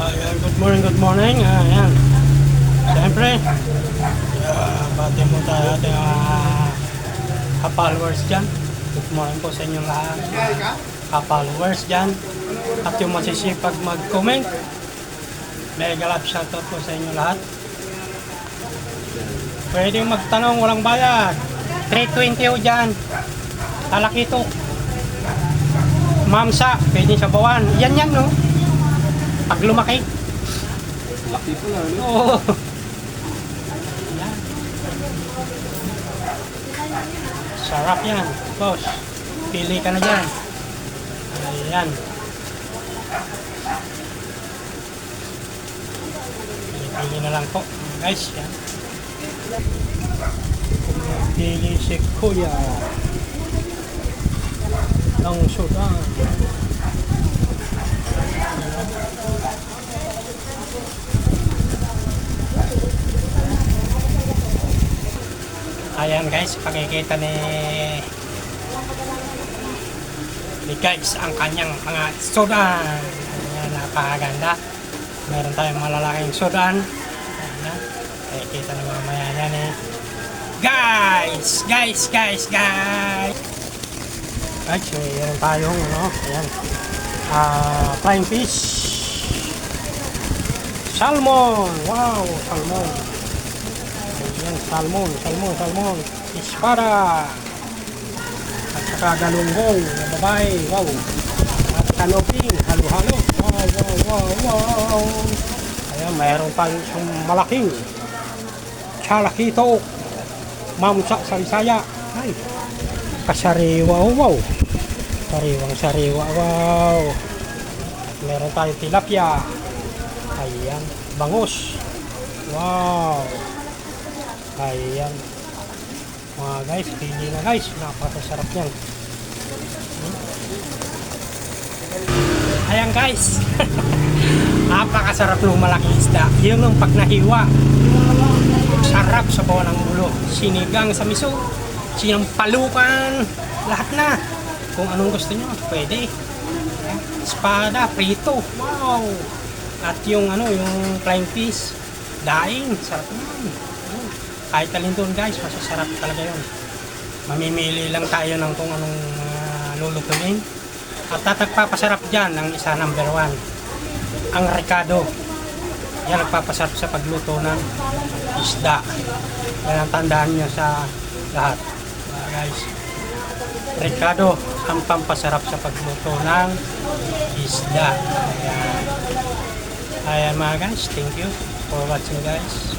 Ayan, good morning, good morning. Ayan. Siyempre, bati mo tayo ating ka-followers dyan. Good morning po sa inyong lahat. Ka-followers dyan. At yung masisipag mag-comment. Mega love shoutout po sa inyong lahat. Pwede magtanong, walang bayad. 320 o dyan. Talakito. Mamsa, pwede sa bawan. Yan, no? Pag lumaki. Laki po na, no? Oo. Yan. Sarap yan, boss. Pili ka na dyan. Ayan. Pili na lang po. Guys, yan. Pili si Kuya ng Sudan. Ayan guys, pakikita ni guys ang kanyang mga Sudan. Ayan, napakaganda. Meron tayong malalaking Sudan. Ayan, pakikita na mamaya yan guys, guys. Guys, meron tayong ayan, flying fish. Salmon, wow, salmon. Ayan, salmon. Ispara. At saka galunggong na babae. Wow. At kanoping. Halo-halo. Wow. Ayan, mayroon tayong isang malaking chalakito. Mamsa sa Bisaya. Ay. Kasariwa. Wow. Sariwang. Wow. At meron tayong tilapia. Ayan. Bangus. Wow. Ayan. Mga guys, pili na guys. Napakasarap yan. Ayan guys. Napakasarap ng malaking isda. Yun yung pag nahiwa. Sarap sa bawang ng ulo. Sinigang sa miso. Sinampalukan. Lahat na. Kung anong gusto nyo, pwede. Espada, prito. Wow. At yung yung flying fish. Daing. Sarap naman. Kahit alin doon guys, masasarap talaga yun. Mamimili lang tayo ng kung anong lulutuin. At tatagpapasarap dyan ang isa number 1. Ang Ricardo. Yan nagpapasarap sa pagluto ng isda. Yan ang tandaan nyo sa lahat. Guys, Ricardo ang pampasarap sa pagluto ng isda. Ayan mga guys, thank you for watching guys.